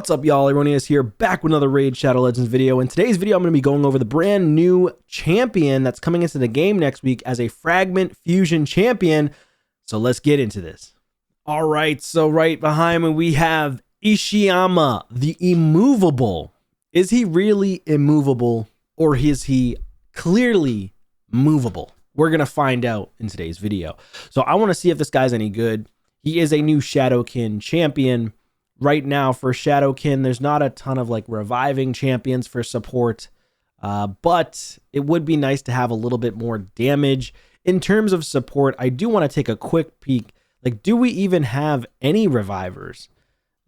What's up, y'all? Ironius here, back with another Raid Shadow Legends video. In today's video, I'm going to be going over the brand new champion that's coming into the game next week as a Fragment Fusion champion. So let's get into this. All right, so right behind me, we have Ishiyama, the immovable. Is he really immovable, or is he clearly movable? We're going to find out in today's video. So I want to see if this guy's any good. He is a new Shadowkin champion. Right now for Shadowkin, there's not a ton of like reviving champions for support, but it would be nice to have a little bit more damage. In terms of support, I do want to take a quick peek. Like, do we even have any revivers?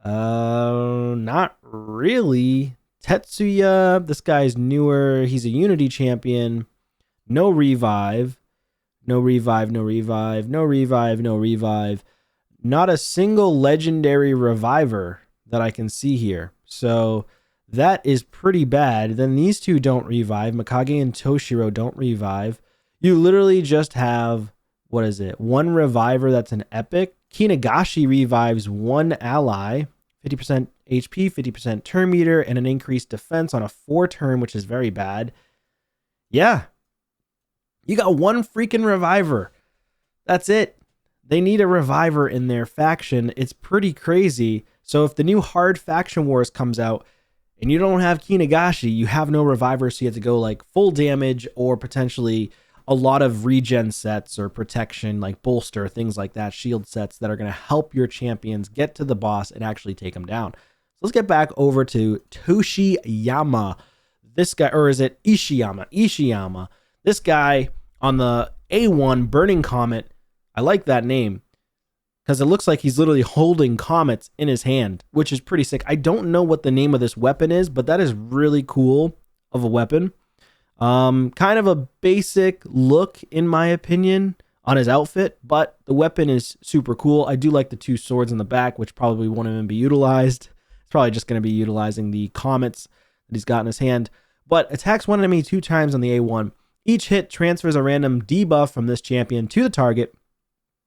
Not really. Tetsuya, this guy's newer. He's a Unity champion. No revive. No revive, no revive, no revive, no revive. Not a single legendary reviver that I can see here. So that is pretty bad. Then these two don't revive. Mikage and Toshiro don't revive. You literally just have, what is it? One reviver that's an epic. Kinagashi revives one ally. 50% HP, 50% turn meter, and an increased defense on a 4-turn, which is very bad. Yeah. You got one freaking reviver. That's it. They need a reviver in their faction. It's pretty crazy. So if the new Hard Faction Wars comes out and you don't have Kinagashi, you have no reviver, so you have to go like full damage or potentially a lot of regen sets or protection, like bolster, things like that, shield sets that are going to help your champions get to the boss and actually take them down. So let's get back over to Toshiyama. This guy, or is it Ishiyama? Ishiyama. This guy on the A1 Burning Comet. I like that name because it looks like he's literally holding comets in his hand, which is pretty sick. I don't know what the name of this weapon is, but that is really cool of a weapon. Kind of a basic look, in my opinion, on his outfit, but the weapon is super cool. I do like the two swords in the back, which probably won't even be utilized. It's probably just going to be utilizing the comets that he's got in his hand, but attacks one enemy 2 times on the A1. Each hit transfers a random debuff from this champion to the target.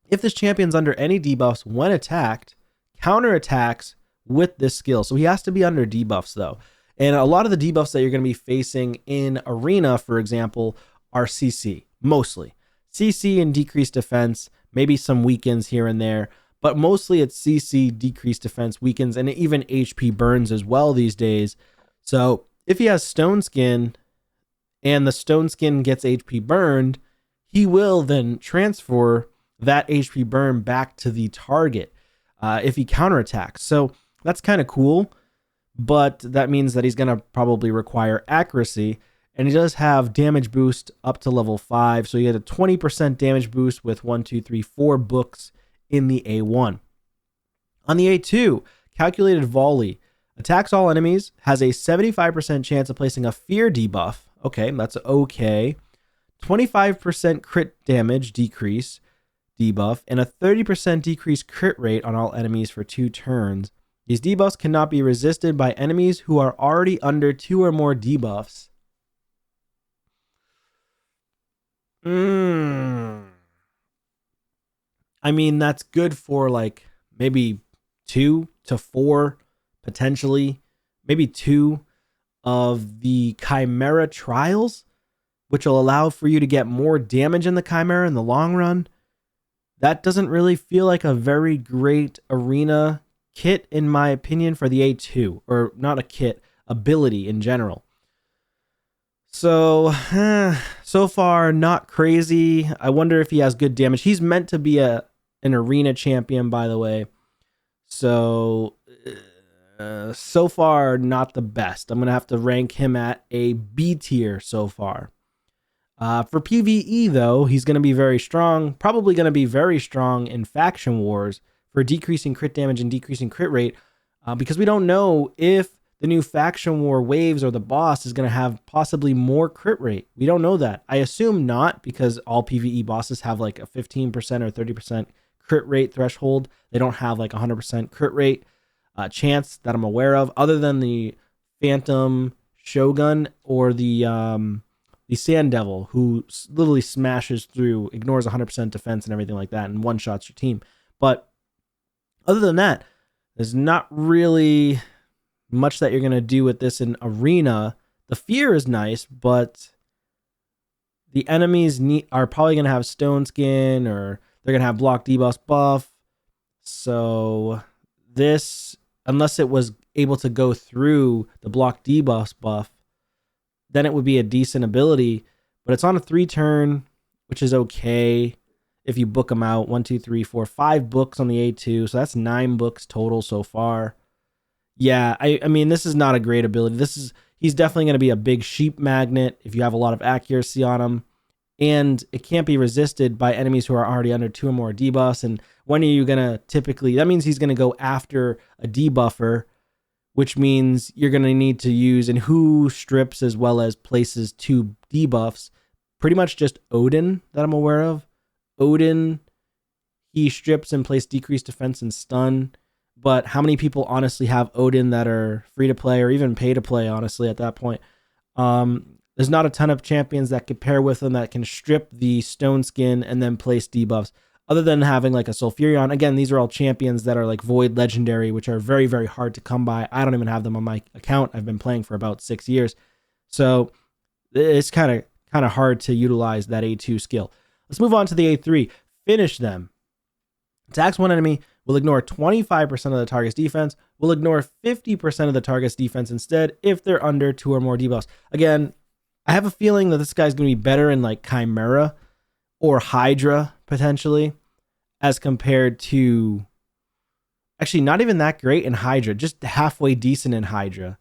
If this champion's under any debuffs when attacked, counterattacks with this skill. So he has to be under debuffs though. And a lot of the debuffs that you're going to be facing in Arena, for example, are CC, mostly. CC and decreased defense, maybe some weakens here and there, but mostly it's CC, decreased defense, weakens, and even HP burns as well these days. So if he has Stone Skin and the Stone Skin gets HP burned, he will then transfer that HP burn back to the target if he counterattacks. So that's kind of cool, but that means that he's going to probably require accuracy, and he does have damage boost up to level 5. So you get a 20% damage boost with 1, 2, 3, 4 books in the A1. On the A2, calculated volley attacks all enemies, has a 75% chance of placing a fear debuff. Okay, that's okay. 25% crit damage decrease debuff, and a 30% decreased crit rate on all enemies for 2 turns. These debuffs cannot be resisted by enemies who are already under 2 or more debuffs. I mean, that's good for like maybe 2 to 4, potentially, maybe 2 of the Chimera trials, which will allow for you to get more damage in the Chimera in the long run. That doesn't really feel like a very great arena kit, in my opinion, for the A2. Or not a kit, ability in general. So, so far, not crazy. I wonder if he has good damage. He's meant to be an arena champion, by the way. So, so far, not the best. I'm going to have to rank him at a B tier so far. For PvE, though, he's going to be very strong, probably going to be very strong in Faction Wars for decreasing crit damage and decreasing crit rate, because we don't know if the new Faction War waves or the boss is going to have possibly more crit rate. We don't know that. I assume not, because all PvE bosses have like a 15% or 30% crit rate threshold. They don't have like 100% crit rate chance that I'm aware of, other than the Phantom Shogun or the Sand Devil, who literally smashes through, ignores 100% defense and everything like that, and one-shots your team. But other than that, there's not really much that you're going to do with this in arena. The fear is nice, but the enemies are probably going to have stone skin, or they're going to have block debuff buff. So this, unless it was able to go through the block debuff buff, then it would be a decent ability. But it's on a 3-turn, which is okay if you book them out. 1, 2, 3, 4, 5 books on the A2. So that's 9 books total so far. Yeah, I mean, this is not a great ability. He's definitely going to be a big sheep magnet if you have a lot of accuracy on him. And it can't be resisted by enemies who are already under 2 or more debuffs. And when are you going to typically... That means he's going to go after a debuffer, which means you're going to need to use... And who strips as well as places 2 debuffs? Pretty much just Odin that I'm aware of. Odin, he strips and places decreased defense and stun. But how many people honestly have Odin that are free to play or even pay to play, honestly, at that point? There's not a ton of champions that can pair with them that can strip the stone skin and then place debuffs, other than having like a Sulfurion. Again, these are all champions that are like Void Legendary, which are very, very hard to come by. I don't even have them on my account. I've been playing for about 6 years. So it's kind of hard to utilize that A2 skill. Let's move on to the A3. Finish them. Attacks one enemy, will ignore 25% of the target's defense, will ignore 50% of the target's defense instead if they're under 2 or more debuffs. Again, I have a feeling that this guy's going to be better in like Chimera or Hydra potentially, as compared to... Actually, not even that great in Hydra, just halfway decent in Hydra.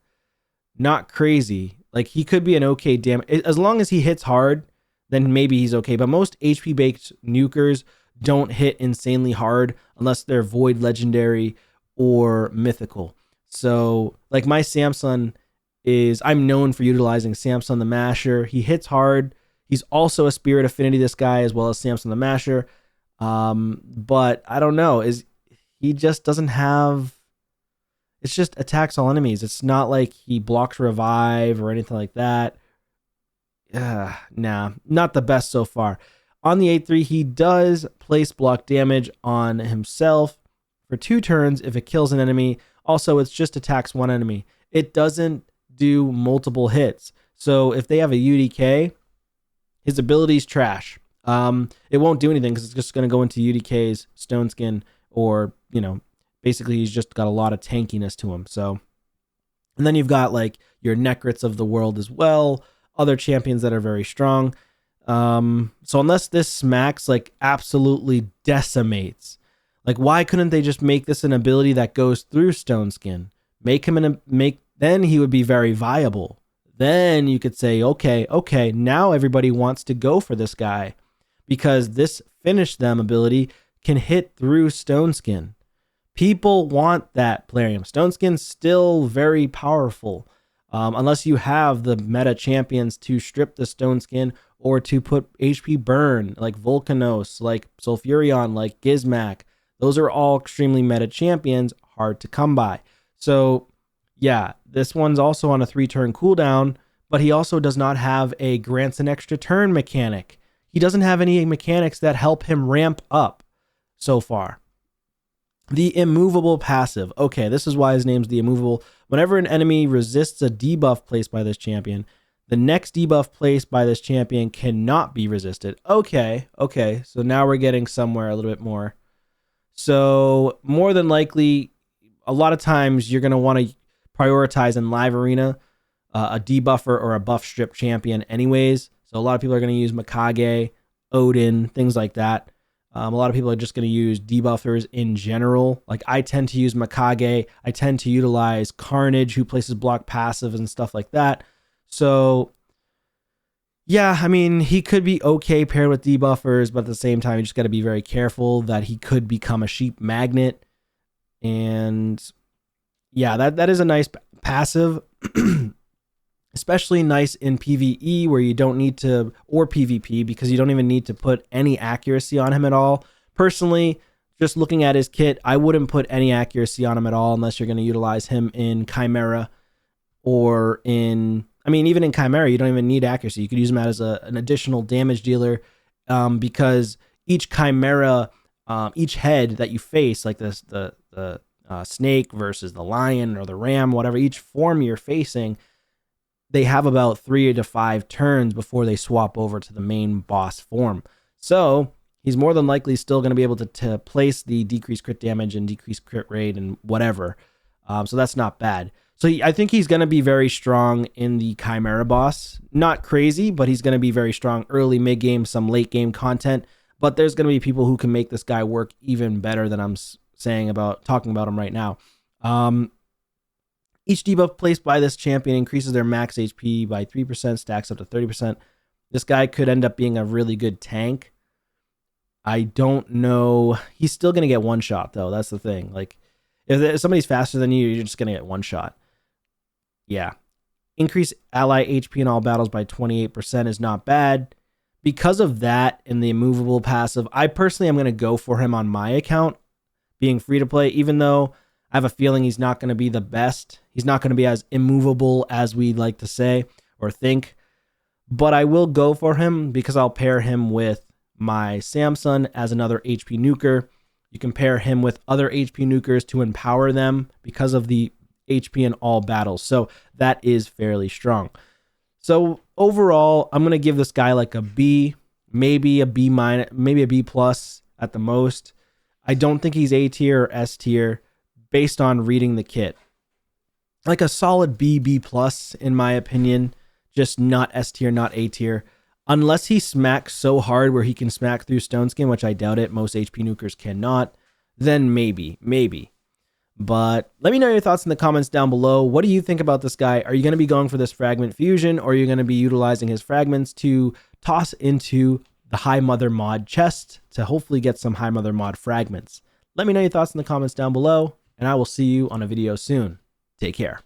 Not crazy. Like, he could be an okay damage. As long as he hits hard, then maybe he's okay. But most HP-based nukers don't hit insanely hard unless they're Void Legendary or Mythical. So, like, my Samson is... I'm known for utilizing Samson the Masher. He hits hard. He's also a Spirit Affinity, this guy, as well as Samson the Masher. But I don't know. He just doesn't have... It's just attacks all enemies. It's not like he blocks revive or anything like that. Nah, not the best so far. On the 8-3, he does place block damage on himself for 2 turns if it kills an enemy. Also, it's just attacks one enemy. It doesn't do multiple hits. So if they have a UDK, his ability's trash. It won't do anything because it's just going to go into UDK's Stone Skin, or, you know, basically he's just got a lot of tankiness to him. So, and then you've got like your Necrits of the world as well, other champions that are very strong. So unless this smacks like absolutely decimates, like why couldn't they just make this an ability that goes through Stone Skin? Then he would be very viable. Then you could say, okay, now everybody wants to go for this guy because this finish them ability can hit through Stone Skin. People want that Plarium. Stone Skin's still very powerful. Unless you have the meta champions to strip the Stone Skin or to put HP burn, like Volcanos, like Sulfurion, like Gizmak. Those are all extremely meta champions, hard to come by. So, yeah, this one's also on a 3-turn cooldown, but he also does not have a grants an extra turn mechanic. He doesn't have any mechanics that help him ramp up so far. The immovable passive. Okay, this is why his name's the immovable. Whenever an enemy resists a debuff placed by this champion, the next debuff placed by this champion cannot be resisted. Okay. So now we're getting somewhere a little bit more. So more than likely, a lot of times you're going to want to prioritize in live arena a debuffer or a buff strip champion anyways. So a lot of people are going to use Mikage, Odin, things like that. A lot of people are just going to use debuffers in general. Like I tend to use Mikage. I tend to utilize Carnage, who places block passive and stuff like that. So yeah, I mean, he could be okay paired with debuffers, but at the same time, you just got to be very careful that he could become a sheep magnet. And yeah, that is a nice passive. Especially nice in PvE where you don't need to, or PvP, because you don't even need to put any accuracy on him at all. Personally, just looking at his kit, I wouldn't put any accuracy on him at all unless you're going to utilize him in Chimera or in, I mean, even in Chimera, you don't even need accuracy. You could use him as an additional damage dealer because each Chimera, each head that you face, like this, snake versus the lion or the ram, whatever, each form you're facing, they have about 3 to 5 turns before they swap over to the main boss form. So he's more than likely still going to be able to place the decreased crit damage and decreased crit rate and whatever. So that's not bad. So I think he's going to be very strong in the Chimera boss. Not crazy, but he's going to be very strong early, mid game, some late game content. But there's going to be people who can make this guy work even better than I'm talking about him right now. Each debuff placed by this champion increases their max HP by 3%, stacks up to 30%. This guy could end up being a really good tank. I don't know. He's still going to get one shot, though. That's the thing. Like, if somebody's faster than you, you're just going to get one shot. Yeah. Increase ally HP in all battles by 28% is not bad. Because of that and the immovable passive, I personally am going to go for him on my account, being free to play, even though I have a feeling he's not going to be the best. He's not going to be as immovable as we like to say or think. But I will go for him because I'll pair him with my Samson as another HP nuker. You can pair him with other HP nukers to empower them because of the HP in all battles. So that is fairly strong. So overall, I'm going to give this guy like a B, maybe a B minus, maybe a B plus at the most. I don't think he's A tier or S tier based on reading the kit. Like a solid B, B plus in my opinion, just not S tier, not A tier. Unless he smacks so hard where he can smack through Stone Skin, which I doubt it. Most HP nukers cannot. Then maybe. But let me know your thoughts in the comments down below. What do you think about this guy? Are you going to be going for this fragment fusion, or are you going to be utilizing his fragments to toss into the High Mother mod chest to hopefully get some High Mother mod fragments? Let me know your thoughts in the comments down below, and I will see you on a video soon. Take care.